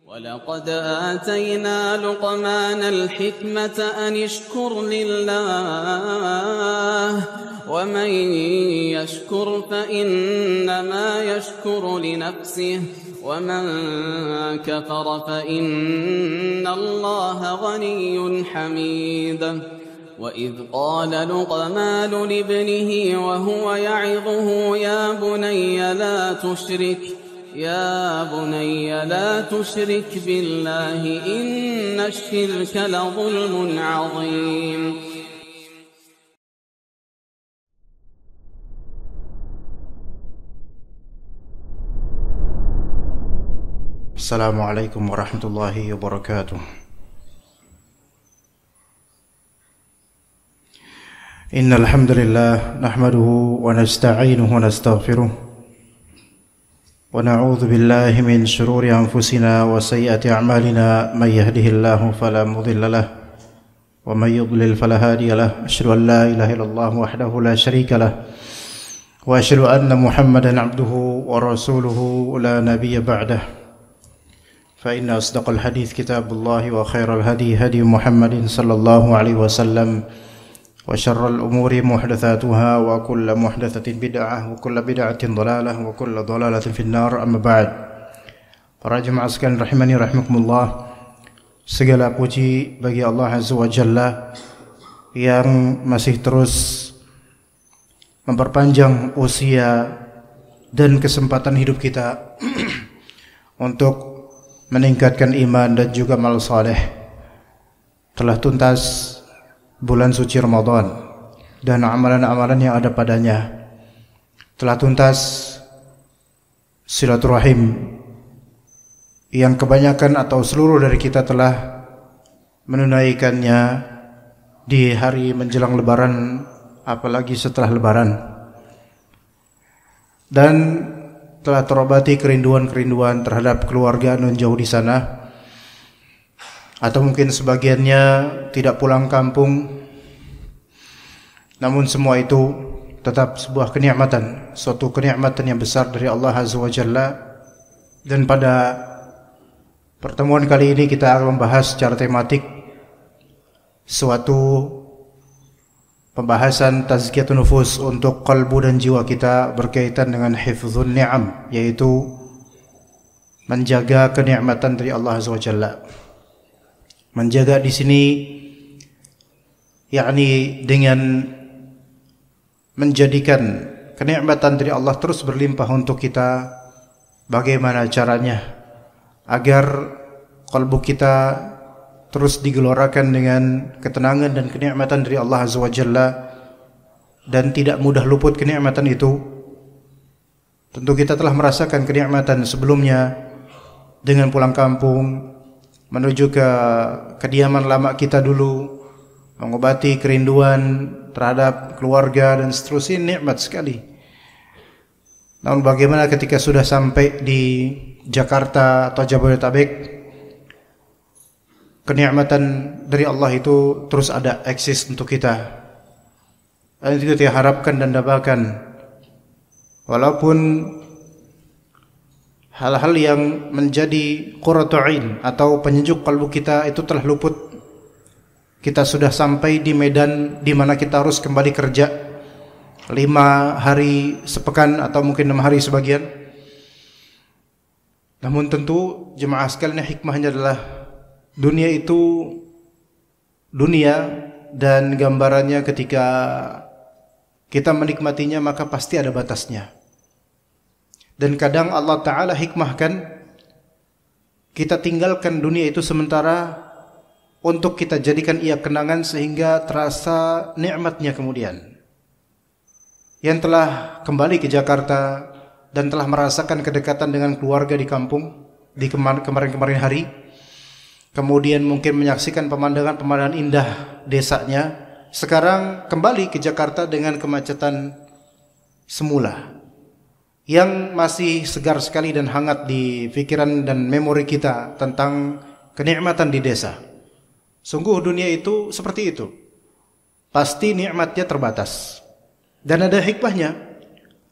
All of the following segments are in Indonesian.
ولقد آتينا لقمان الحكمة أن اشكر لله ومن يشكر فإنما يشكر لنفسه ومن كفر فإن الله غني حميد وإذ قال لقمان لابنه وهو يعظه يا بني لا تشرك بالله إن الشرك لظلم عظيم. السلام عليكم ورحمة الله وبركاته. إن الحمد لله نحمده ونستعينه ونستغفره ونعوذ بالله من شرور أنفسنا وسيئات أعمالنا من يهده الله فلا مضل له ومن يضلل فلا هادي له أشهد أن لا إله إلا الله وحده لا شريك له وأشهد أن محمدا عبده ورسوله لا نبي بعده فإن أصدق الحديث كتاب الله وخير الهدي هدي محمد صلى الله عليه وسلم وشر الأمور محدثاتها وكل محدثة بدعة وكل بدعة ضلالة وكل ضلالة في النار. أما بعد, para jemaah sekalian rahimani rahimakumullah, segala puji bagi Allah Azza wa Jalla yang masih terus memperpanjang usia dan kesempatan hidup kita untuk meningkatkan iman dan juga amal saleh. Telah tuntas bulan suci Ramadan dan amalan-amalan yang ada padanya. Telah tuntas silaturahim yang kebanyakan atau seluruh dari kita telah menunaikannya di hari menjelang Lebaran, apalagi setelah Lebaran. Dan telah terobati kerinduan-kerinduan terhadap keluarga non jauh di sana, atau mungkin sebagiannya tidak pulang kampung. Namun semua itu tetap sebuah kenikmatan, suatu kenikmatan yang besar dari Allah Azza wa Jalla. Dan pada pertemuan kali ini kita akan membahas secara tematik suatu pembahasan tazkiyatun nufus untuk kalbu dan jiwa kita berkaitan dengan hifdzun ni'am, yaitu menjaga kenikmatan dari Allah Azza wa Jalla. Menjaga di sini yakni dengan menjadikan kenikmatan dari Allah terus berlimpah untuk kita. Bagaimana caranya agar kalbu kita terus digelorakan dengan ketenangan dan kenikmatan dari Allah Azza wa Jalla dan tidak mudah luput kenikmatan itu. Tentu kita telah merasakan kenikmatan sebelumnya dengan pulang kampung, menuju ke kediaman lama kita dulu, mengobati kerinduan terhadap keluarga dan seterusnya, nikmat sekali. Namun bagaimana ketika sudah sampai di Jakarta atau Jabodetabek, kenikmatan dari Allah itu terus ada, eksis untuk kita. Dan itu kita harapkan dan dambakan. Walaupun hal-hal yang menjadi qurratu ain atau penyejuk kalbu kita itu telah luput. Kita sudah sampai di medan di mana kita harus kembali kerja 5 hari sepekan atau mungkin 6 hari sebagian. Namun tentu jemaah sekalian, hikmahnya adalah dunia itu dunia, dan gambarannya ketika kita menikmatinya maka pasti ada batasnya. Dan kadang Allah Ta'ala hikmahkan kita tinggalkan dunia itu sementara untuk kita jadikan ia kenangan sehingga terasa nikmatnya kemudian. Yang telah kembali ke Jakarta dan telah merasakan kedekatan dengan keluarga di kampung di kemarin-kemarin hari, kemudian mungkin menyaksikan pemandangan-pemandangan indah desanya, sekarang kembali ke Jakarta dengan kemacetan semula yang masih segar sekali dan hangat di pikiran dan memori kita tentang kenikmatan di desa. Sungguh dunia itu seperti itu, pasti nikmatnya terbatas. Dan ada hikmahnya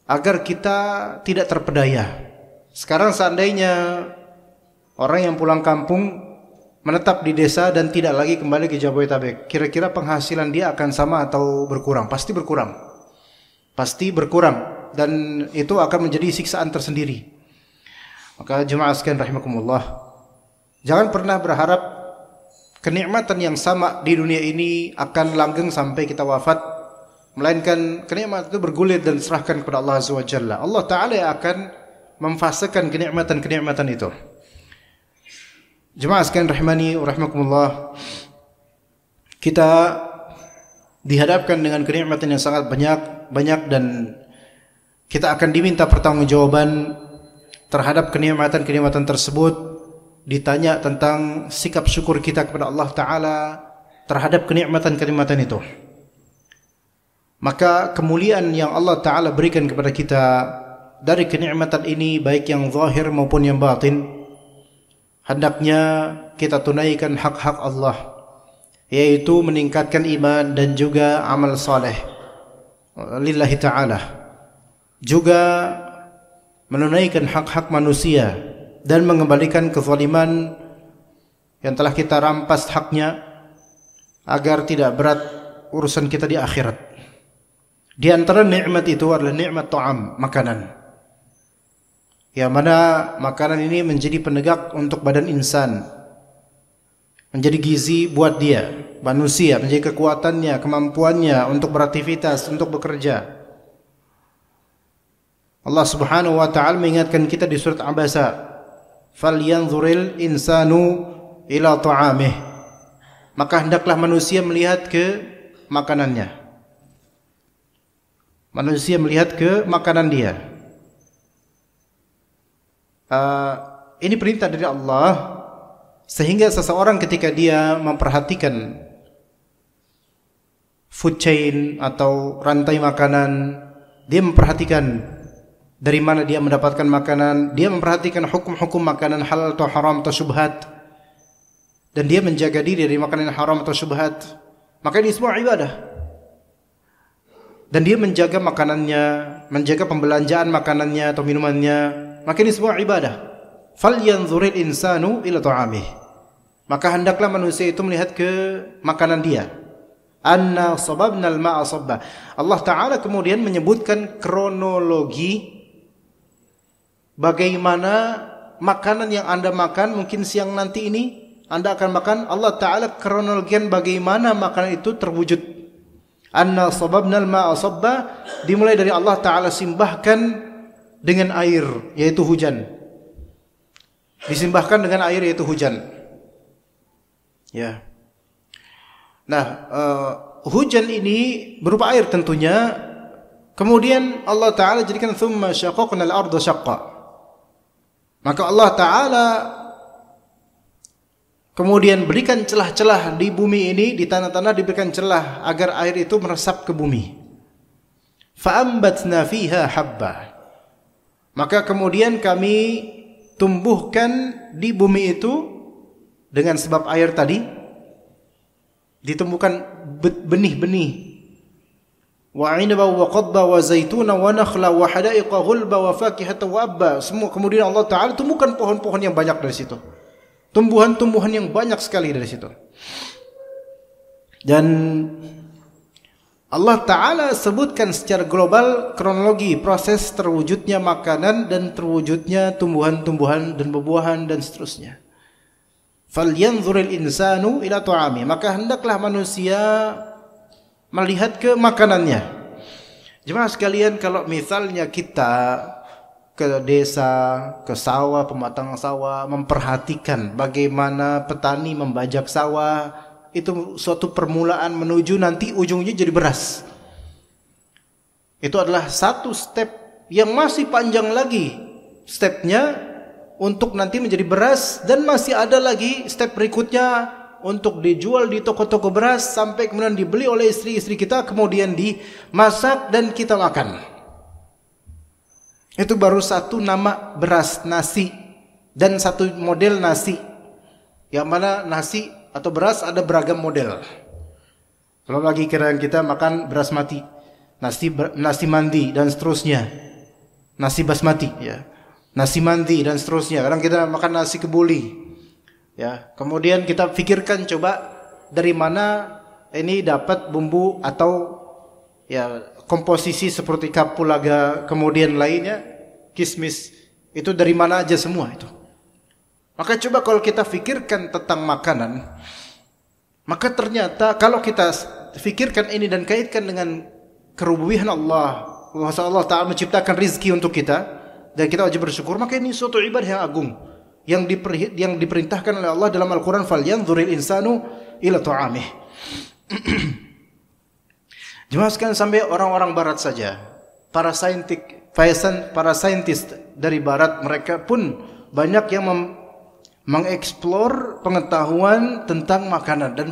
agar kita tidak terpedaya. Sekarang seandainya Orang yang pulang kampung menetap di desa dan tidak lagi kembali ke Jabodetabek, kira-kira penghasilan dia akan sama atau berkurang? Pasti berkurang. Pasti berkurang, dan itu akan menjadi siksaan tersendiri. Maka jemaah sekalian rahimakumullah, jangan pernah berharap kenikmatan yang sama di dunia ini akan langgeng sampai kita wafat, melainkan kenikmatan itu bergulir dan serahkan kepada Allah Azza wa Jalla. Allah Ta'ala yang akan memfasekan kenikmatan-kenikmatan itu. Jemaah sekalian rahimani wa rahimakumullah, kita dihadapkan dengan kenikmatan yang sangat banyak dan kita akan diminta pertanggungjawaban terhadap kenikmatan-kenikmatan tersebut, ditanya tentang sikap syukur kita kepada Allah Ta'ala terhadap kenikmatan-kenikmatan itu. Maka kemuliaan yang Allah Ta'ala berikan kepada kita dari kenikmatan ini, baik yang zahir maupun yang batin, hendaknya kita tunaikan hak-hak Allah, yaitu meningkatkan iman dan juga amal saleh lillahi ta'ala, juga menunaikan hak-hak manusia dan mengembalikan kezaliman yang telah kita rampas haknya, agar tidak berat urusan kita di akhirat. Di antara nikmat itu adalah nikmat ta'am, makanan, yang mana makanan ini menjadi penegak untuk badan insan, menjadi gizi buat dia, manusia, menjadi kekuatannya, kemampuannya untuk beraktivitas, untuk bekerja. Allah Subhanahu wa ta'ala mengingatkan kita di surat Abasa, falyanzuril insanu ila ta'amih, maka hendaklah manusia melihat ke makanannya. Manusia melihat ke makanan dia. Ini perintah dari Allah, sehingga seseorang ketika dia memperhatikan food chain atau rantai makanan, dia memperhatikan dari mana dia mendapatkan makanan, dia memperhatikan hukum-hukum makanan halal atau haram atau syubhat, dan dia menjaga diri dari makanan haram atau syubhat, maka ini semua ibadah. Dan dia menjaga makanannya, menjaga pembelanjaan makanannya atau minumannya, maka ini semua ibadah. Falyanzuril insanu ila ta'amih, maka hendaklah manusia itu melihat ke makanan dia. Anna sababnal ma'a sabba. Allah Ta'ala kemudian menyebutkan kronologi bagaimana makanan yang Anda makan, mungkin siang nanti ini Anda akan makan. Allah Ta'ala kronologian bagaimana makanan itu terwujud. Anna sababnal ma'a sabba, dimulai dari Allah Ta'ala simbahkan dengan air, yaitu hujan. Disimbahkan dengan air, yaitu hujan. Ya. Nah, hujan ini berupa air tentunya. Kemudian Allah Ta'ala jadikan thumma syaqaqna al-ardha syaqqa. Maka Allah Ta'ala kemudian berikan celah-celah di bumi ini, di tanah-tanah diberikan celah agar air itu meresap ke bumi. Fa'ambatna fiha habba. Maka kemudian kami tumbuhkan di bumi itu dengan sebab air tadi, ditumbuhkan benih-benih. Wa 'inaba wa qadba wa zaituna wa nakhla wa hadaiqa ghulba wa fakihata wa abba. Semua kemudian Allah Ta'ala tumbuhkan pohon-pohon yang banyak dari situ. Tumbuhan-tumbuhan yang banyak sekali dari situ. Dan Allah Ta'ala sebutkan secara global kronologi proses terwujudnya makanan dan terwujudnya tumbuhan-tumbuhan dan buah-buahan dan seterusnya. Falyanzuril insanu ila ta'ami, maka hendaklah manusia melihat ke makanannya. Jemaah sekalian, kalau misalnya kita ke desa, ke sawah, pematang sawah, memperhatikan bagaimana petani membajak sawah, itu suatu permulaan menuju nanti ujungnya jadi beras. Itu adalah satu step yang masih panjang lagi stepnya untuk nanti menjadi beras, dan masih ada lagi step berikutnya untuk dijual di toko-toko beras sampai kemudian dibeli oleh istri-istri kita, kemudian dimasak dan kita makan. Itu baru satu nama beras, nasi, dan satu model nasi, yang mana nasi atau beras ada beragam model. Kalau lagi kira kita makan beras mati, nasi mandi dan seterusnya, nasi basmati, ya. nasi mandi dan seterusnya. Kadang kita makan nasi kebuli. Ya, kemudian kita pikirkan coba dari mana ini dapat bumbu atau ya komposisi seperti kapulaga kemudian lainnya, kismis, itu dari mana aja semua itu. Maka coba kalau kita fikirkan tentang makanan, maka ternyata kalau kita fikirkan ini dan kaitkan dengan kerububian Allah, bahwa Allah Ta'ala menciptakan rizki untuk kita dan kita wajib bersyukur, maka ini suatu ibadah yang agung yang diperintahkan oleh Allah dalam Al-Quran, falyanzuril insanu ila ta'amih. Jemaah sekalian, sampai orang-orang barat saja, para saintis dari barat, mereka pun banyak yang mengeksplor pengetahuan tentang makanan dan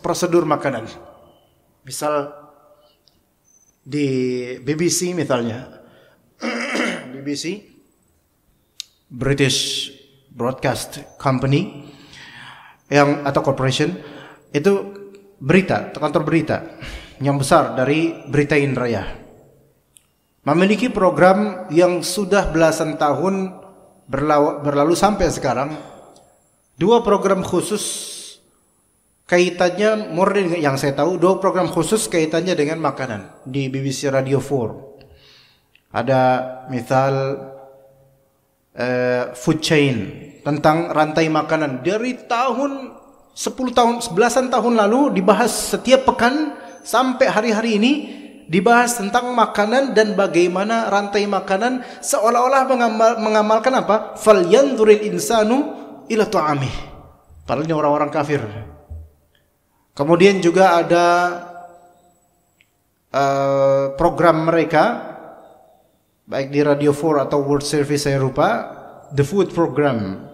prosedur makanan. Misal di BBC misalnya, BBC, British Broadcast Company atau corporation, itu kantor berita yang besar dari Britain Raya, memiliki program yang sudah belasan tahun berlalu sampai sekarang. 2 program khusus kaitannya, murni yang saya tahu, 2 program khusus kaitannya dengan makanan di BBC Radio 4. Ada misal food chain, tentang rantai makanan dari tahun 11 tahun lalu dibahas setiap pekan sampai hari-hari ini, dibahas tentang makanan dan bagaimana rantai makanan seolah-olah mengamalkan apa? Falyanzuril insanu ila ta'amih. Padahal ini orang-orang kafir. Kemudian juga ada program mereka, baik di Radio 4 atau World Service saya lupa, The Food Program.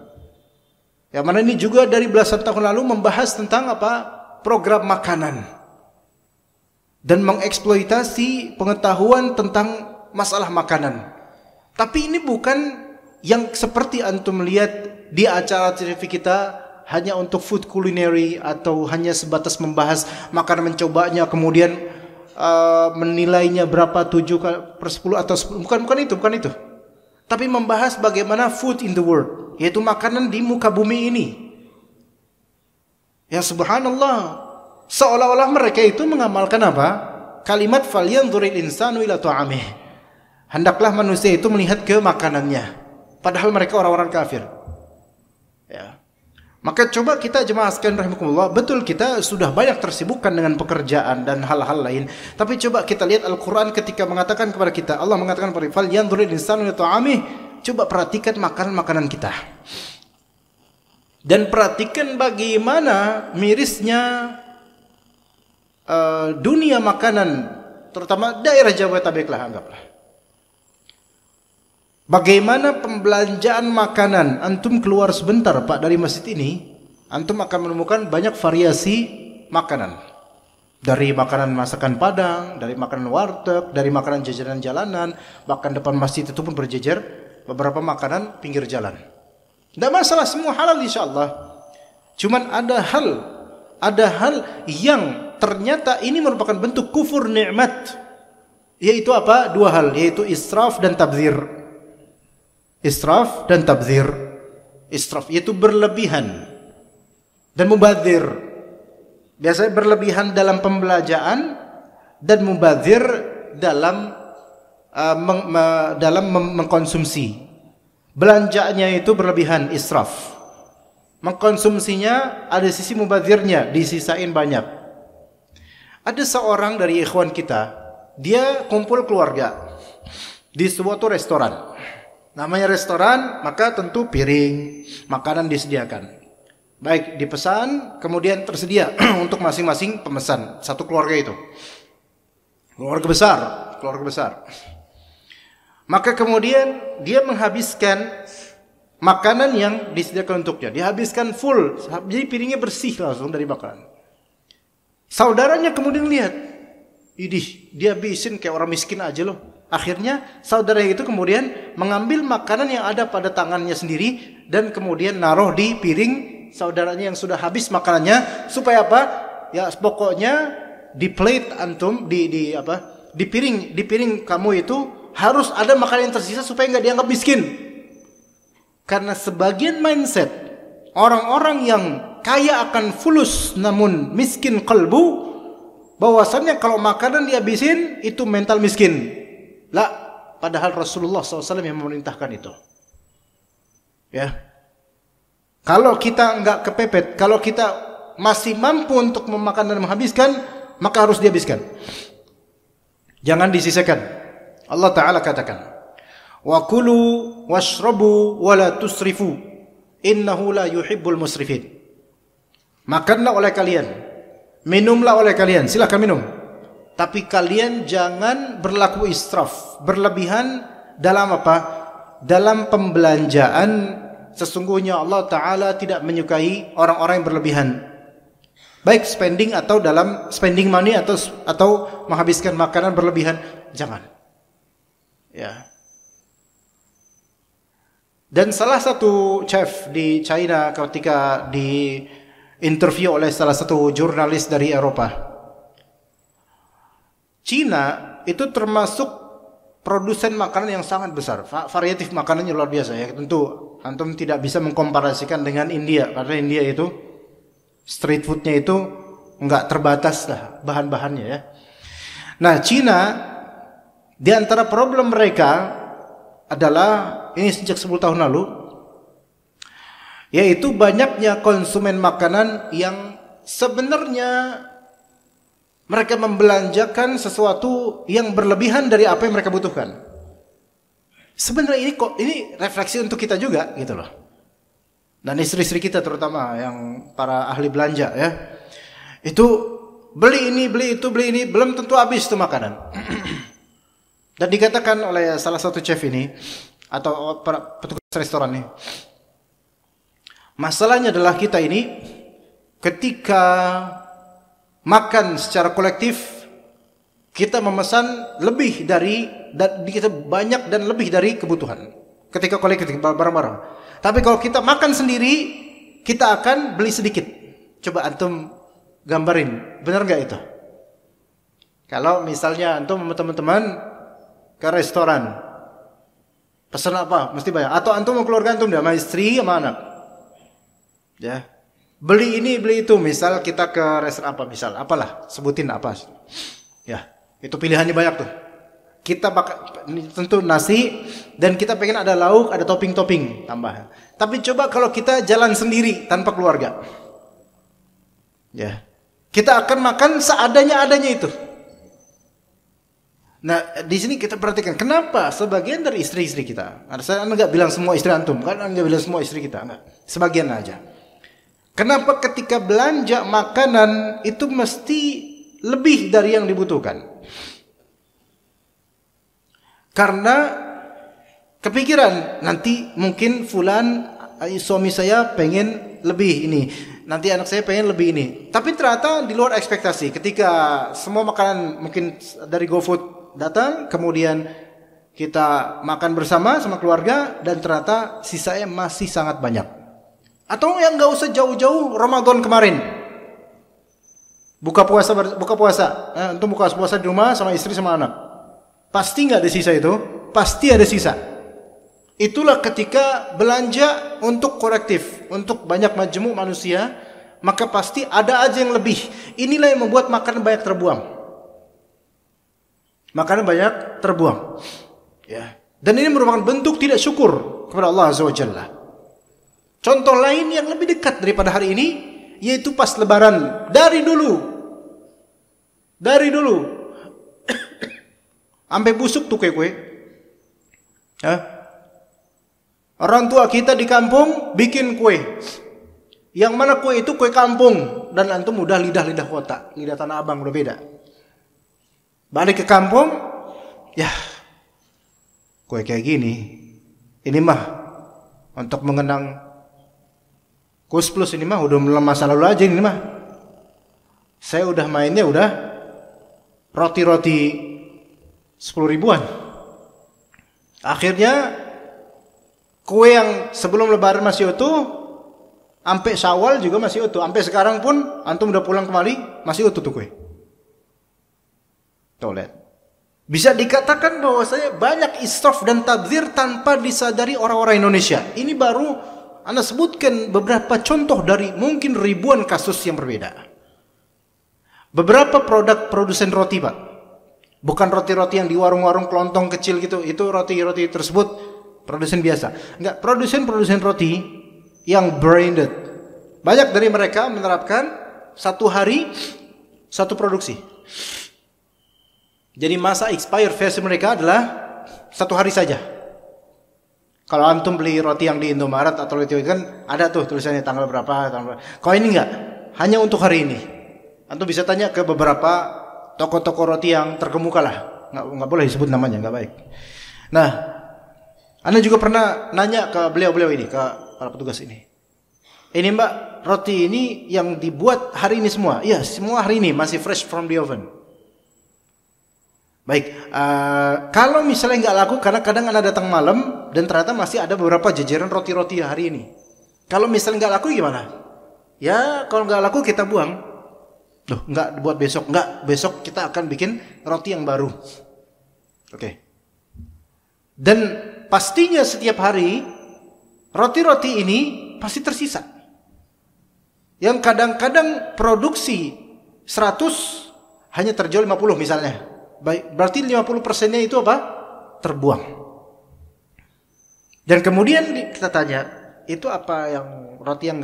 Yang mana ini juga dari belasan tahun lalu membahas tentang apa? Program makanan. Dan mengeksploitasi pengetahuan tentang masalah makanan. Tapi ini bukan yang seperti antum lihat di acara TV kita, hanya untuk food culinary atau hanya sebatas membahas makanan, mencobanya, kemudian menilainya berapa, 7/10 atau 10. Bukan itu. Tapi membahas bagaimana food in the world, yaitu makanan di muka bumi ini. Ya subhanallah, seolah-olah mereka itu mengamalkan apa? Kalimat falyanzuril insanu ila ta'amih. Hendaklah manusia itu melihat ke makanannya. Padahal mereka orang-orang kafir. Ya. Maka coba kita jemaah sekalian rahimakumullah, betul kita sudah banyak tersibukkan dengan pekerjaan dan hal-hal lain, tapi coba kita lihat Al-Quran ketika mengatakan kepada kita, Allah mengatakan kepada kita, falyanzuril insanu ila ta'amih. Coba perhatikan makanan-makanan kita. Dan perhatikan bagaimana mirisnya dunia makanan, terutama daerah Jabodetabek lah, anggaplah. Bagaimana pembelanjaan makanan, antum keluar sebentar Pak dari masjid ini, antum akan menemukan banyak variasi makanan. Dari makanan masakan Padang, dari makanan warteg, dari makanan jajanan jalanan, bahkan depan masjid itu pun berjejer beberapa makanan pinggir jalan. Tidak masalah, semua halal insyaallah. Cuman ada hal yang ternyata ini merupakan bentuk kufur nikmat. Yaitu apa? 2 hal, yaitu israf dan tabdzir. Israf dan tabdzir. Israf yaitu berlebihan dan mubadzir. Biasanya berlebihan dalam pembelanjaan dan mubadzir dalam mengkonsumsi. Belanjanya itu berlebihan, israf. Mengkonsumsinya ada sisi mubadzirnya, disisain banyak. Ada seorang dari ikhwan kita, dia kumpul keluarga di suatu restoran. Namanya restoran, maka tentu piring, makanan disediakan. Baik dipesan, kemudian tersedia untuk masing-masing pemesan, satu keluarga itu. Keluarga besar. Maka kemudian dia menghabiskan makanan yang disediakan untuknya. Dihabiskan full, jadi piringnya bersih langsung dari makanan. Saudaranya kemudian lihat, idih, dia habisin kayak orang miskin aja loh. Akhirnya saudara itu kemudian mengambil makanan yang ada pada tangannya sendiri dan kemudian naruh di piring saudaranya yang sudah habis makanannya, supaya apa? Ya pokoknya di plate antum, di piring kamu itu harus ada makanan yang tersisa supaya nggak dianggap miskin. Karena sebagian mindset orang-orang yang kaya akan fulus namun miskin qalbu, bahwasannya kalau makanan dihabisin itu mental miskin. Lah, padahal Rasulullah SAW yang memerintahkan itu. Ya. Kalau kita enggak kepepet, kalau kita masih mampu untuk memakan dan menghabiskan, maka harus dihabiskan. Jangan disisakan. Allah Ta'ala katakan, wa kulu washrabu wa la tusrifu innahu la yuhibbul musrifin. Makanlah oleh kalian, minumlah oleh kalian, silakan minum. Tapi kalian jangan berlaku israf, berlebihan dalam apa? Dalam pembelanjaan. Sesungguhnya Allah Ta'ala tidak menyukai orang-orang yang berlebihan, baik spending atau dalam spending money atau menghabiskan makanan berlebihan. Jangan. Ya. Dan salah satu chef di China ketika di interview oleh salah satu jurnalis dari Eropa, Cina itu termasuk produsen makanan yang sangat besar, variatif makanannya luar biasa ya. Tentu antum tidak bisa mengkomparasikan dengan India, karena India itu street foodnya itu enggak terbatas lah bahan-bahannya ya. Nah, Cina di antara problem mereka adalah ini sejak 10 tahun lalu, yaitu banyaknya konsumen makanan yang sebenarnya mereka membelanjakan sesuatu yang berlebihan dari apa yang mereka butuhkan. Sebenarnya ini refleksi untuk kita juga gitu loh. Dan istri-istri kita terutama yang para ahli belanja ya. Itu beli ini, beli itu, beli ini, belum tentu habis itu makanan. Dan dikatakan oleh salah satu chef ini atau petugas restoran ini, masalahnya adalah kita ini ketika makan secara kolektif, kita memesan lebih dari, dan kita banyak dan lebih dari kebutuhan ketika kolektif bareng-bareng. Tapi kalau kita makan sendiri, kita akan beli sedikit. Coba antum gambarin, benar nggak itu? Kalau misalnya antum sama teman-teman ke restoran, pesan apa? Mesti banyak. Atau antum mau keluarga antum sama istri sama anak, ya. Beli ini, beli itu. Misal kita ke restoran apa, misal apalah, sebutin apa. Ya, itu pilihannya banyak tuh. Kita tentu nasi dan kita pengen ada lauk, ada topping-topping tambahan. Tapi coba kalau kita jalan sendiri tanpa keluarga. Ya. Kita akan makan seadanya-adanya itu. Nah, di sini kita perhatikan kenapa sebagian dari istri-istri kita. Saya enggak bilang semua istri antum, kan enggak bilang semua istri kita, enggak. Sebagian aja. Kenapa ketika belanja makanan itu mesti lebih dari yang dibutuhkan? Karena kepikiran nanti mungkin fulan suami saya pengen lebih ini, nanti anak saya pengen lebih ini. Tapi ternyata di luar ekspektasi. Ketika semua makanan mungkin dari GoFood datang, kemudian kita makan bersama sama keluarga dan ternyata sisanya masih sangat banyak. Atau yang nggak usah jauh-jauh, Ramadan kemarin buka puasa, untuk buka puasa di rumah sama istri sama anak, pasti nggak ada sisa itu, pasti ada sisa. Itulah ketika belanja untuk kolektif, untuk banyak majemuk manusia, maka pasti ada aja yang lebih. Inilah yang membuat makanan banyak terbuang. Makanan banyak terbuang, ya. Dan ini merupakan bentuk tidak syukur kepada Allah Azza wa Jalla. Contoh lain yang lebih dekat daripada hari ini, yaitu pas lebaran. Dari dulu sampai busuk tuh kue-kue. Orang tua kita di kampung bikin kue. Yang mana kue itu kue kampung. Dan antum udah lidah kota, lidah Tanah Abang udah beda. Balik ke kampung, ya kue kayak gini. Ini mah untuk mengenang Kus Plus, ini mah udah masa lalu aja ini mah. Saya udah mainnya udah roti-roti 10 ribuan. Akhirnya kue yang sebelum lebaran masih utuh, sampai Syawal juga masih utuh. Sampai sekarang pun antum udah pulang kembali masih utuh tuh kue. Tuh lihat. Bisa dikatakan bahwasanya banyak israf dan tabdzir tanpa disadari orang-orang Indonesia. Ini baru Anda sebutkan beberapa contoh dari mungkin ribuan kasus yang berbeda. Beberapa produk produsen roti, Pak. Bukan roti-roti yang di warung-warung kelontong kecil gitu. Itu roti-roti tersebut produsen biasa. Enggak, produsen roti yang branded. Banyak dari mereka menerapkan satu hari satu produksi. Jadi masa expire versi mereka adalah satu hari saja. Kalau antum beli roti yang di Indomaret atau roti kan ada tuh tulisannya tanggal berapa. Kalau ini enggak, hanya untuk hari ini. Antum bisa tanya ke beberapa toko-toko roti yang terkemuka lah. Enggak boleh disebut namanya, enggak baik. Nah, Anda juga pernah nanya ke beliau-beliau ini, ke para petugas ini. Ini Mbak, roti ini yang dibuat hari ini semua? Iya, semua hari ini masih fresh from the oven. Baik, kalau misalnya nggak laku karena kadang Anda datang malam dan ternyata masih ada beberapa jajaran roti-roti hari ini. Kalau misalnya nggak laku gimana? Ya, kalau nggak laku kita buang. Loh, nggak buat besok. Nggak, besok kita akan bikin roti yang baru. Oke. Dan pastinya setiap hari roti-roti ini pasti tersisa. Yang kadang-kadang produksi 100 hanya terjual 50 misalnya. Baik, berarti 50%-nya itu apa? Terbuang. Dan kemudian kita tanya, itu apa yang roti yang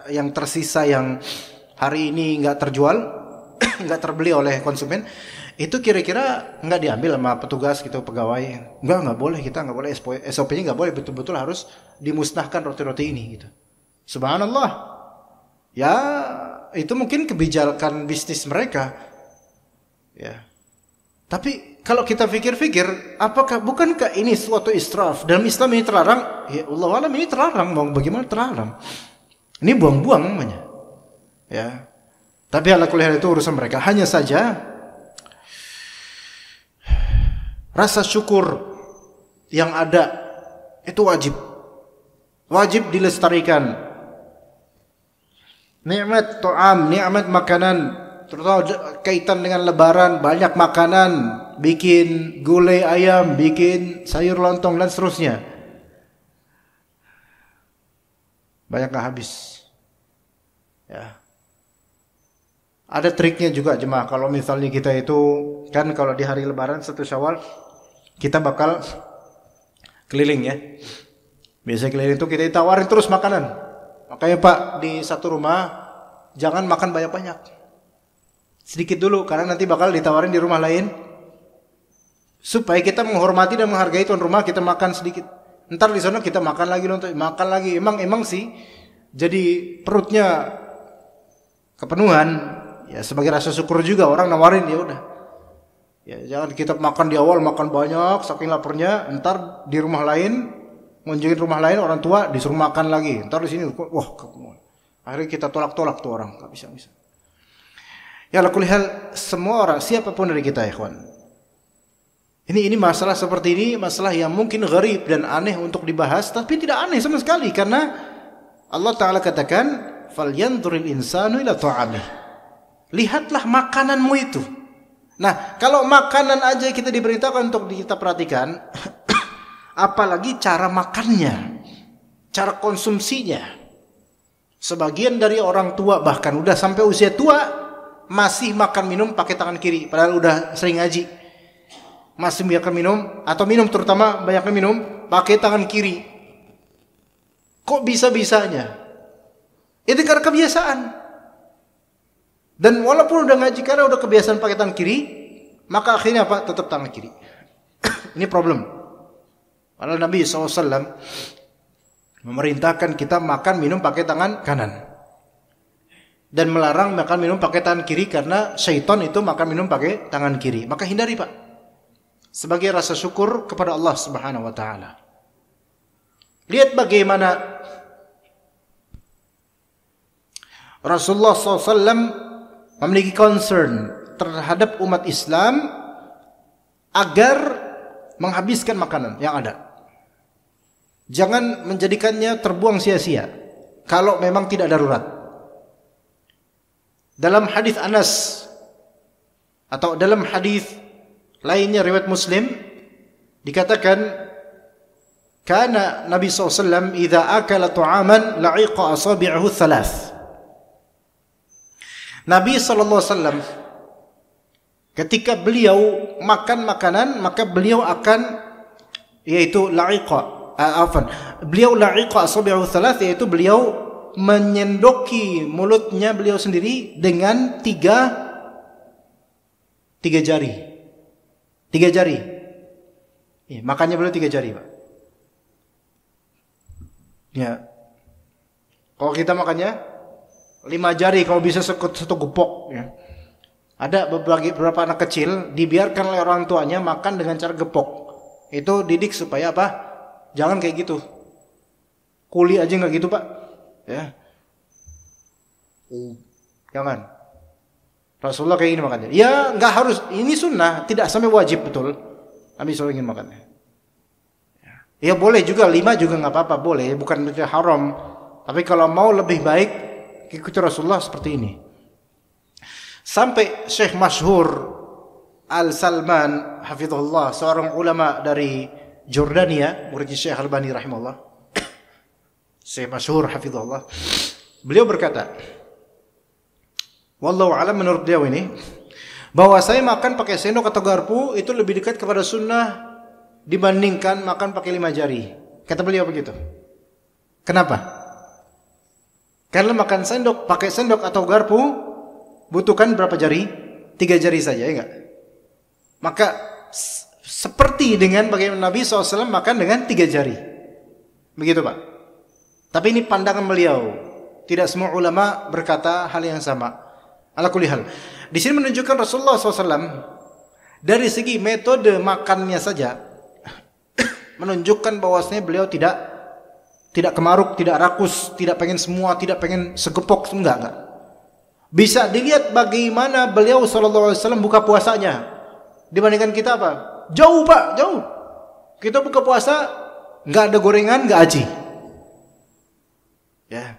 yang tersisa yang hari ini nggak terjual, nggak terbeli oleh konsumen, itu kira-kira nggak diambil sama petugas gitu, pegawai? Nggak boleh, kita nggak boleh, SOP-nya nggak boleh, betul-betul harus dimusnahkan roti-roti ini gitu. Subhanallah. Ya, itu mungkin kebijakan bisnis mereka. Ya. Tapi kalau kita pikir-pikir, bukankah ini suatu israf? Dalam Islam ini terlarang? Ya Allah alam ini terlarang. Mau bagaimana terlarang? Ini buang-buang namanya. Ya. Tapi ala kulli hal itu urusan mereka. Hanya saja rasa syukur yang ada itu wajib. Wajib dilestarikan. Nikmat ta'am, nikmat makanan, terutama kaitan dengan lebaran, banyak makanan, bikin gulai ayam, bikin sayur lontong dan seterusnya. Banyak gak habis. Ya. Ada triknya juga jemaah. Kalau misalnya kita itu kan kalau di hari lebaran 1 Syawal kita bakal keliling ya. Biasa keliling itu kita ditawarin terus makanan. Makanya Pak, di satu rumah jangan makan banyak-banyak. Sedikit dulu, karena nanti bakal ditawarin di rumah lain. Supaya kita menghormati dan menghargai tuan rumah, kita makan sedikit. Ntar di sana kita makan lagi. Emang sih, jadi perutnya kepenuhan. Ya sebagai rasa syukur juga orang nawarin, ya udah. Ya jangan kita makan di awal makan banyak, saking laparnya. Ntar di rumah lain, mengunjungi rumah lain orang tua disuruh makan lagi. Ntar di sini, wah, akhirnya kita tolak-tolak tuh orang, nggak bisa. Ya lakul hal semua orang, siapapun dari kita, ikhwan. Ini masalah seperti ini, masalah yang mungkin gharib dan aneh untuk dibahas, tapi tidak aneh sama sekali karena Allah Taala katakan, "Falyanzuril insanu ila ta'amih." Lihatlah makananmu itu. Nah, kalau makanan aja kita diberitakan untuk kita perhatikan, apalagi cara makannya, cara konsumsinya. Sebagian dari orang tua bahkan udah sampai usia tua masih makan minum pakai tangan kiri, padahal udah sering ngaji. Masih biarkan minum atau minum terutama banyaknya minum pakai tangan kiri. Kok bisa-bisanya? Itu karena kebiasaan. Dan walaupun udah ngaji karena udah kebiasaan pakai tangan kiri, maka akhirnya apa? Tetap tangan kiri. Ini problem. Padahal Nabi SAW memerintahkan kita makan minum pakai tangan kanan. Dan melarang makan minum pakai tangan kiri karena syaitan itu makan minum pakai tangan kiri. Maka hindari Pak. Sebagai rasa syukur kepada Allah Subhanahu wa taala. Lihat bagaimana Rasulullah SAW memiliki concern terhadap umat Islam agar menghabiskan makanan yang ada. Jangan menjadikannya terbuang sia-sia kalau memang tidak darurat. Dalam hadis Anas atau dalam hadis lainnya riwayat Muslim dikatakan kana Nabi SAW idza akala ta'aman la'iqa asabi'ahu thalath. Nabi SAW ketika beliau makan makanan maka beliau akan yaitu beliau la'iqa asabi'ahu thalath, yaitu beliau menyendoki mulutnya beliau sendiri dengan tiga jari. Tiga jari. Ya, makannya beliau 3 jari, Pak. Ya. Kalau kita makannya 5 jari, kalau bisa satu gepok. Ya. Ada beberapa anak kecil dibiarkan oleh orang tuanya makan dengan cara gepok. Itu didik supaya apa? Jangan kayak gitu. Kuli aja nggak gitu, Pak. Ya. Jangan. Rasulullah kayak gini makannya. Ya nggak harus. Ini sunnah, tidak sampai wajib, betul. Nabi SAW ingin makannya. Ya boleh juga 5 juga nggak apa-apa, boleh, bukan haram. Tapi kalau mau lebih baik ikuti Rasulullah seperti ini. Sampai Syekh Masyhur Al-Salman hafizahullah, seorang ulama dari Jordania, murid Syekh Al-Albani rahimahullah. Syekh Masyhur hafizahullah. Beliau berkata, wallahu alam, menurut beliau ini bahwa saya makan pakai sendok atau garpu itu lebih dekat kepada sunnah dibandingkan makan pakai 5 jari. Kata beliau begitu. Kenapa? Karena makan pakai sendok atau garpu butuhkan berapa jari? 3 jari saja, ya enggak? Maka seperti dengan bagaimana Nabi SAW makan dengan 3 jari. Begitu, Pak. Tapi ini pandangan beliau. Tidak semua ulama berkata hal yang sama. Ala kulli hal. Di sini menunjukkan Rasulullah SAW dari segi metode makannya saja menunjukkan bahwasanya beliau tidak kemaruk, tidak rakus, tidak pengen semua, tidak pengen segepok, enggak. Bisa dilihat bagaimana beliau SAW buka puasanya dibandingkan kita apa? Jauh, Pak, jauh. Kita buka puasa enggak ada gorengan, enggak aci. Ya.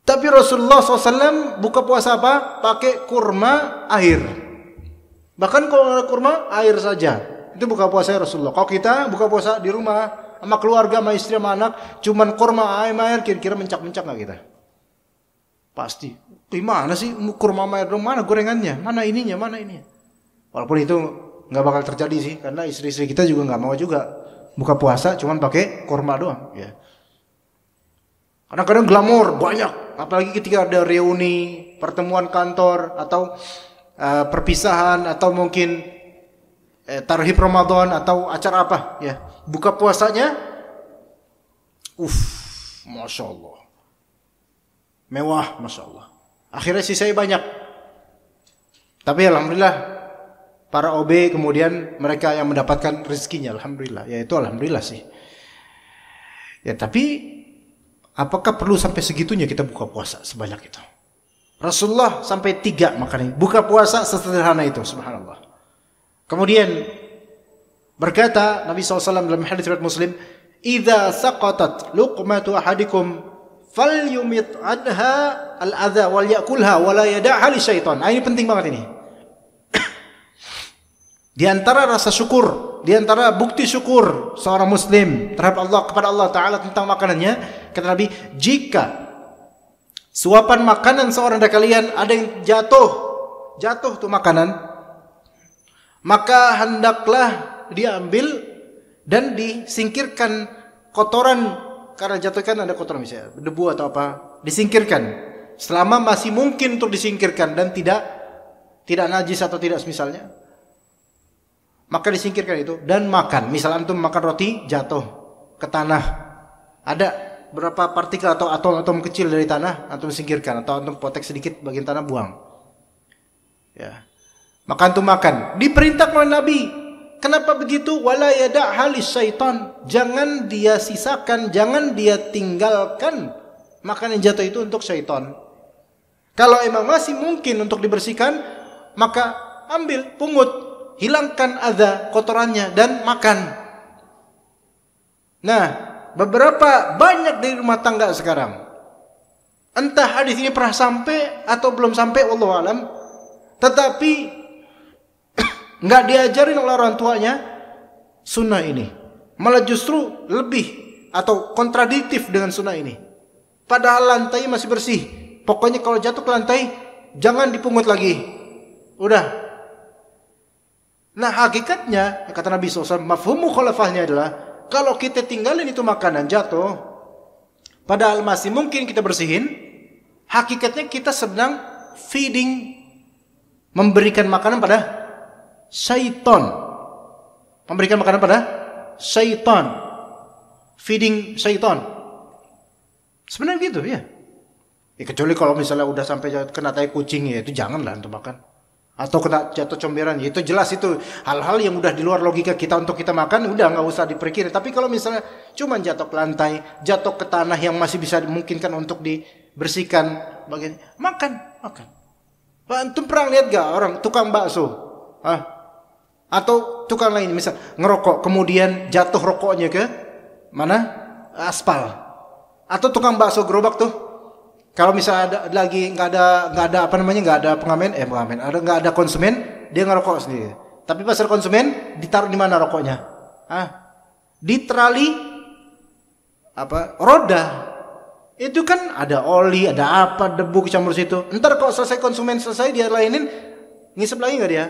Tapi Rasulullah SAW buka puasa apa? Pakai kurma air. Bahkan kalau ada kurma air saja. Itu buka puasa Rasulullah. Kalau kita buka puasa di rumah sama keluarga, sama istri, sama anak, cuman kurma air, kira-kira mencak-mencak nggak kita? Pasti. Gimana sih kurma air dong? Mana gorengannya? Mana ininya? Mana ini? Walaupun itu nggak bakal terjadi sih, karena istri-istri kita juga nggak mau juga buka puasa cuman pakai kurma doang. Ya. Kadang-kadang glamor banyak, apalagi ketika ada reuni, pertemuan kantor atau perpisahan atau mungkin tarhib Ramadan atau acara apa ya, buka puasanya Masya Allah mewah, Masya Allah, akhirnya sisanya banyak. Tapi alhamdulillah para OB kemudian mereka yang mendapatkan rezekinya, alhamdulillah, ya itu alhamdulillah sih ya. Tapi apakah perlu sampai segitunya kita buka puasa sebanyak itu? Rasulullah sampai 3 makan buka puasa sesederhana itu, subhanallah. Kemudian berkata Nabi SAW dalam hadis riwayat Muslim, "Idza saqatat luqmatu ahadikum falyumit adha al-adha wal yakulha wa la yada'ha li syaitan." Ini penting banget ini. Di antara rasa syukur, di antara bukti syukur seorang muslim terhadap Allah, kepada Allah Ta'ala tentang makanannya, kata Nabi, jika suapan makanan seorang dari kalian ada yang jatuh tuh makanan, maka hendaklah diambil dan disingkirkan kotoran, karena jatuhkan ada kotoran misalnya debu atau apa, disingkirkan selama masih mungkin untuk disingkirkan dan tidak najis atau tidak semisalnya, maka disingkirkan itu dan makan. Misal antum makan roti jatuh ke tanah, ada berapa partikel atau atom kecil dari tanah, antum singkirkan atau antum potek sedikit bagian tanah, buang ya. Maka antum makan. Diperintah oleh Nabi. Kenapa begitu? Wala yada'ha lisyaitan. Jangan dia sisakan, jangan dia tinggalkan makan yang jatuh itu untuk syaitan. Kalau emang masih mungkin untuk dibersihkan, maka ambil, pungut, hilangkan adza, kotorannya dan makan. Nah, beberapa banyak dari rumah tangga sekarang, entah hadis ini pernah sampai atau belum sampai, wallahu alam, tetapi nggak diajarin oleh orang tuanya sunnah ini, malah justru lebih atau kontradiktif dengan sunnah ini. Padahal lantai masih bersih, pokoknya kalau jatuh ke lantai jangan dipungut lagi, udah. Nah hakikatnya kata Nabi SAW, mafhum mukhalafahnya adalah kalau kita tinggalin itu makanan jatuh, padahal masih mungkin kita bersihin, hakikatnya kita sedang feeding, memberikan makanan pada syaitan. Memberikan makanan pada syaitan. Feeding syaitan. Sebenarnya gitu ya. Kecuali kalau misalnya udah sampai kena tai kucing ya itu janganlah untuk makan. Atau kena jatuh comberan ya itu jelas, itu hal-hal yang udah di luar logika kita untuk kita makan, udah nggak usah diperkirakan. Tapi kalau misalnya cuma jatuh ke lantai, jatuh ke tanah yang masih bisa dimungkinkan untuk dibersihkan, bagian makan. Antum pernah lihat gak orang tukang bakso? Atau tukang lain misal ngerokok kemudian jatuh rokoknya ke mana? Aspal. Atau tukang bakso gerobak tuh, kalau misalnya lagi nggak ada apa namanya, nggak ada pengamen, nggak ada konsumen, dia ngerokok sendiri. Tapi pasar konsumen ditaruh di mana rokoknya? Di trali roda. Itu kan ada oli, ada apa, debu kecampur situ. Ntar kalau selesai konsumen selesai dia lainin, ngisep lagi nggak dia?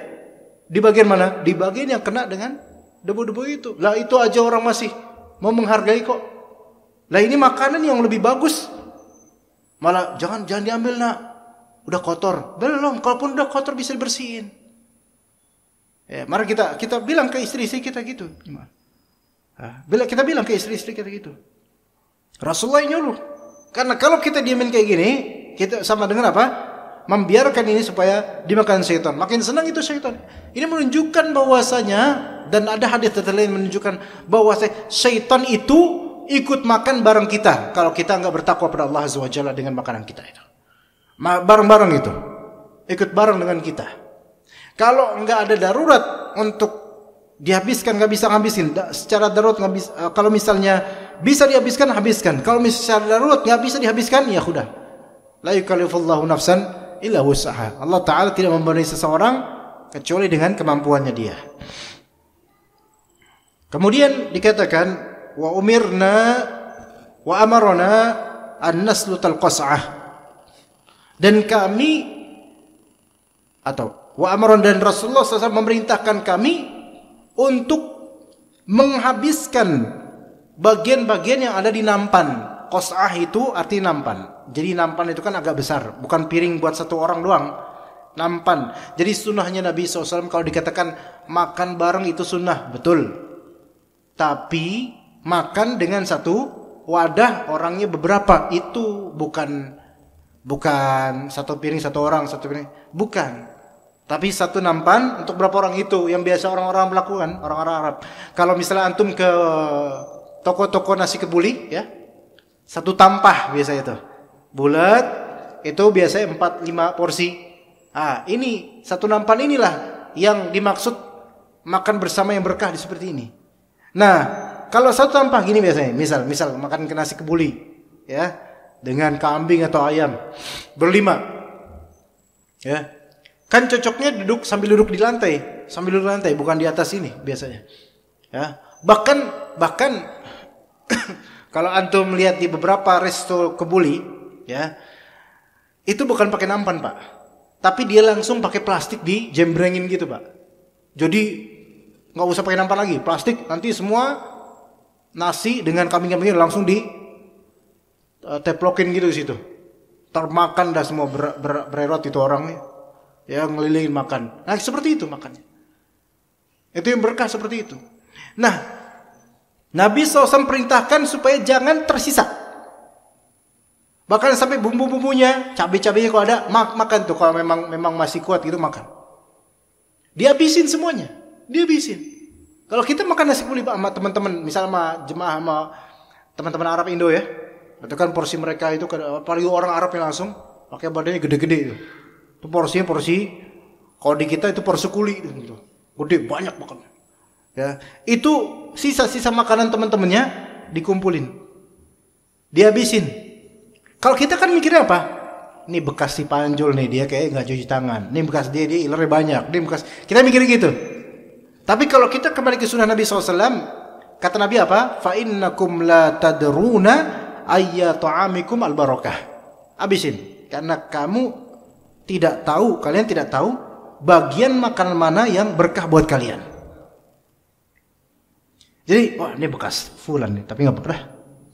Di bagian mana? Di bagian yang kena dengan debu-debu itu. Lah itu aja orang masih mau menghargai kok. Lah ini makanan yang lebih bagus. Malah jangan diambil nak. Udah kotor. Belum, kalaupun udah kotor bisa dibersihin. Ya, mari kita bilang ke istri-istri kita gitu. Bila kita bilang ke istri-istri kita gitu. Rasulullah nyuruh. Karena kalau kita diamin kayak gini, kita sama dengan apa? Membiarkan ini supaya dimakan syaitan. Makin senang itu syaitan. Ini menunjukkan bahwasanya, dan ada hadis lain menunjukkan bahwasanya syaitan itu ikut makan bareng kita kalau kita enggak bertakwa pada Allah Azza wa Jalla dengan makanan kita itu. Bareng-bareng itu. Ikut bareng dengan kita. Kalau enggak ada darurat untuk dihabiskan, enggak bisa ngabisin. Secara darurat enggak bisa. Kalau misalnya bisa dihabiskan, habiskan. Kalau misalnya secara darurat enggak bisa dihabiskan, ya sudah. La yukallifullahu nafsan illa wus'aha. Allah Ta'ala tidak membebani seseorang kecuali dengan kemampuannya dia. Kemudian dikatakan wa umirna wa amarna an naslutal qas'ah. Dan kami atau wa amaron, dan Rasulullah SAW memerintahkan kami untuk menghabiskan bagian-bagian yang ada di nampan. Qas'ah itu arti nampan. Jadi nampan itu kan agak besar, bukan piring buat satu orang doang. Nampan. Jadi sunnahnya Nabi SAW kalau dikatakan makan bareng itu sunnah, betul. Tapi makan dengan satu wadah, orangnya beberapa, itu bukan satu piring satu orang, satu piring, bukan. Tapi satu nampan untuk berapa orang itu yang biasa orang-orang melakukan, orang-orang Arab. Kalau misalnya antum ke toko-toko nasi kebuli ya, satu tampah biasa itu. Bulat itu biasanya 4-5 porsi. Ini satu nampan inilah yang dimaksud makan bersama yang berkah seperti ini. Nah, kalau satu tampah gini biasanya, misal makan ke nasi kebuli ya, dengan kambing atau ayam berlima. Ya. Kan cocoknya sambil duduk di lantai, bukan di atas ini biasanya. Ya. Bahkan kalau antum melihat di beberapa resto kebuli ya, itu bukan pakai nampan Pak, tapi dia langsung pakai plastik dijembrengin gitu Pak. Jadi nggak usah pakai nampan lagi, plastik, nanti semua nasi dengan kambing-kambingnya langsung di teplokin gitu di situ. Termakan dah semua bererot itu orangnya, ya ngelilingin makan. Nah seperti itu makannya. Itu yang berkah seperti itu. Nah Nabi SAW perintahkan supaya jangan tersisa. Bahkan sampai bumbu-bumbunya, cabai-cabainya kalau ada, makan tuh. Kalau memang masih kuat gitu makan. Dihabisin semuanya. Dihabisin. Kalau kita makan nasi kebuli sama teman-teman, misalnya sama jemaah, sama teman-teman Arab Indo ya, itu kan porsi mereka itu, apalagi orang Arab yang langsung pakai badannya gede-gede itu. Itu porsinya kalau di kita itu porsi kuli gitu. Gede, banyak makan. Ya, itu sisa-sisa makanan teman-temannya dikumpulin. Dihabisin. Kalau kita kan mikirnya apa? Ini bekas si Panjul nih, dia kayak nggak cuci tangan. Ini bekas dia ilernya banyak. Ini bekas. Kita mikir gitu. Tapi kalau kita kembali ke sunnah Nabi SAW, kata Nabi apa? Fa innakum la tadruna ayya ta'amikum al-barakah. Habisin. Karena kalian tidak tahu bagian makanan mana yang berkah buat kalian. Jadi, wah ini bekas fulan nih, tapi nggak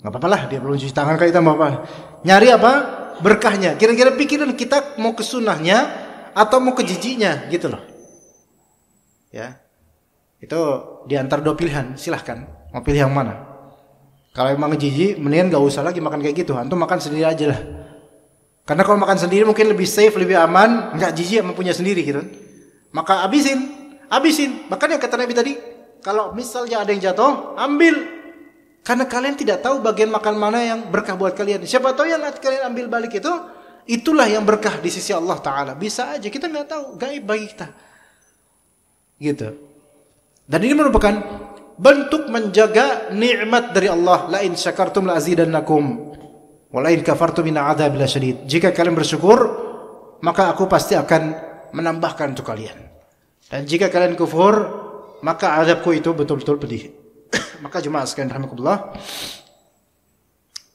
apa-apa lah, dia belum cuci tangan kali, tambah apa? Nyari apa? Berkahnya. Kira-kira pikiran kita mau ke sunnahnya atau mau ke jijinya, gitu loh. Ya, itu di antara dua pilihan, silahkan mau pilih yang mana. Kalau emang jijik, mendingan nggak usah lagi makan kayak gitu. Antum makan sendiri aja lah. Karena kalau makan sendiri mungkin lebih safe, lebih aman, nggak jijik sama punya sendiri gitu. Maka habisin. Makanya kata Nabi tadi, kalau misalnya ada yang jatuh, ambil. Karena kalian tidak tahu bagian makan mana yang berkah buat kalian. Siapa tahu yang kalian ambil balik itu, itulah yang berkah di sisi Allah Ta'ala. Bisa aja, kita nggak tahu, gaib bagi kita. Gitu. Dan ini merupakan bentuk menjaga nikmat dari Allah. La in syakartum la azidannakum wa la in kafartum inna adzabi lasyadid. Jika kalian bersyukur, maka aku pasti akan menambahkan untuk kalian. Dan jika kalian kufur, maka azabku itu betul-betul pedih. Maka jemaah sekalian rahimakumullah,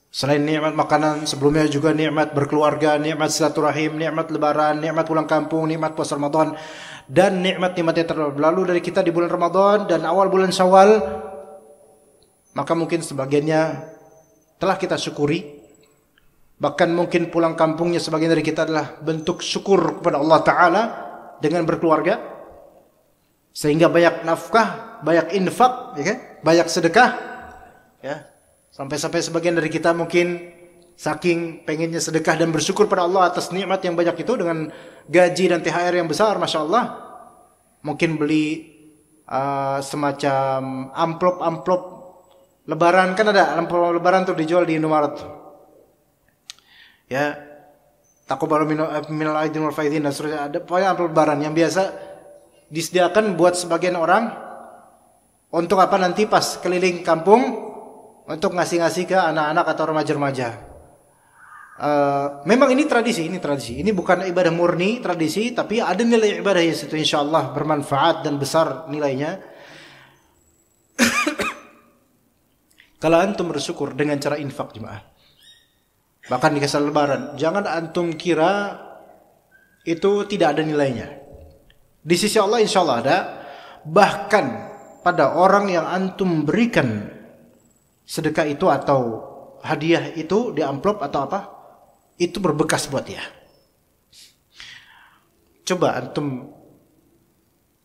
selain nikmat makanan, sebelumnya juga nikmat berkeluarga, nikmat silaturahim, nikmat lebaran, nikmat pulang kampung, nikmat puasa Ramadan, dan nikmat-nikmat yang terlalu dari kita di bulan Ramadan dan awal bulan Syawal. Maka mungkin sebagiannya telah kita syukuri. Bahkan mungkin pulang kampungnya sebagian dari kita adalah bentuk syukur kepada Allah Ta'ala dengan berkeluarga. Sehingga banyak nafkah, banyak infak, ya kan? Banyak sedekah, ya. Sampai-sampai sebagian dari kita mungkin saking pengennya sedekah dan bersyukur pada Allah atas nikmat yang banyak itu dengan gaji dan THR yang besar, masya Allah, mungkin beli semacam amplop lebaran, kan ada amplop lebaran tuh dijual di Indomaret, ya. Taqabbalu minal aidin wal faidin, dan seterusnya. Ada pokoknya amplop lebaran yang biasa disediakan buat sebagian orang untuk apa, nanti pas keliling kampung untuk ngasih-ngasih ke anak-anak atau remaja-remaja. Memang ini tradisi. Ini bukan ibadah murni tradisi, tapi ada nilai ibadah yang situ insyaallah bermanfaat dan besar nilainya. Kalau antum bersyukur dengan cara infak jemaah, bahkan di kesal lebaran, jangan antum kira itu tidak ada nilainya. Di sisi Allah insyaallah ada. Bahkan pada orang yang antum berikan sedekah itu atau hadiah itu di amplop atau apa, itu berbekas buat dia. Coba antum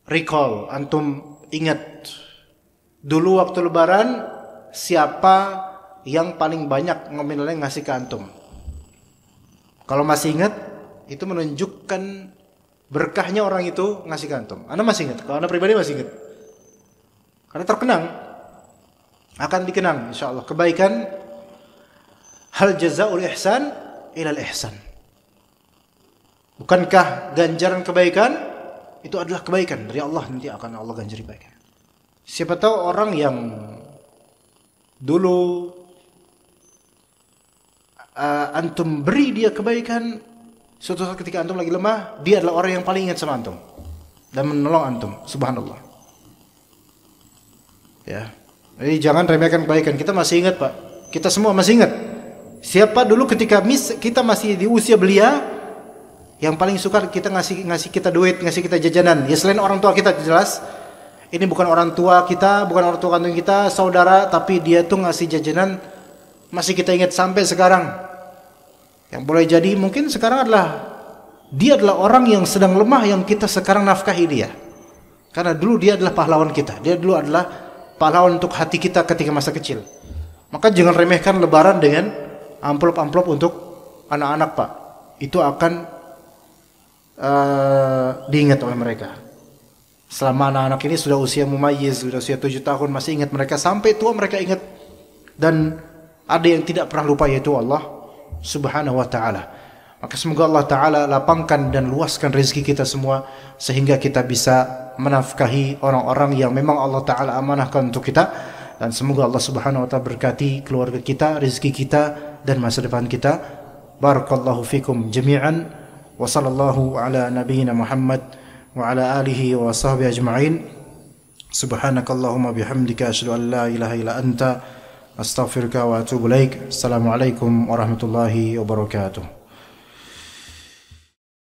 recall, antum ingat dulu waktu lebaran siapa yang paling banyak nominalnya ngasih ke antum. Kalau masih ingat, itu menunjukkan berkahnya orang itu ngasih ke antum. Anda masih ingat? Kalau Anda pribadi masih ingat? Karena terkenang, akan dikenang insyaallah kebaikan. Hal jazaa'ul ihsan ilal ihsan. Bukankah ganjaran kebaikan itu adalah kebaikan dari Allah, nanti akan Allah ganjari kebaikan. Siapa tahu orang yang dulu antum beri dia kebaikan, suatu saat ketika antum lagi lemah, dia adalah orang yang paling ingat sama antum dan menolong antum. Subhanallah. Ya. Jadi jangan remehkan kebaikan. Kita masih ingat, Pak. Kita semua masih ingat. Siapa dulu ketika kita masih di usia belia yang paling suka kita ngasih kita duit, ngasih kita jajanan. Ya selain orang tua kita jelas. Ini bukan orang tua kita, bukan orang tua kandung kita, saudara, tapi dia tuh ngasih jajanan masih kita ingat sampai sekarang. Yang boleh jadi mungkin sekarang dia adalah orang yang sedang lemah yang kita sekarang nafkahi dia. Karena dulu dia adalah pahlawan kita. Dia dulu adalah pahlawan untuk hati kita ketika masa kecil. Maka jangan remehkan lebaran dengan amplop-amplop untuk anak-anak, Pak. Itu akan diingat oleh mereka. Selama anak-anak ini sudah usia mumayyiz, sudah usia 7 tahun, masih ingat mereka. Sampai tua mereka ingat. Dan ada yang tidak pernah lupa, yaitu Allah Subhanahu wa ta'ala. Maka semoga Allah Ta'ala lapangkan dan luaskan rezeki kita semua, sehingga kita bisa menafkahi orang-orang yang memang Allah Ta'ala amanahkan untuk kita. Dan semoga Allah Subhanahu wa ta'ala berkati keluarga kita, rezeki kita, dan masa depan kita. Barakallahu fikum jami'an. Wa sallallahu ala nabiyyina Muhammad wa ala alihi wa sahbihi ajma'in. Subhanakallahumma bihamdika asyhadu an la ilaha illa anta astaghfiruka wa atubu ilaik. Assalamualaikum warahmatullahi wabarakatuh.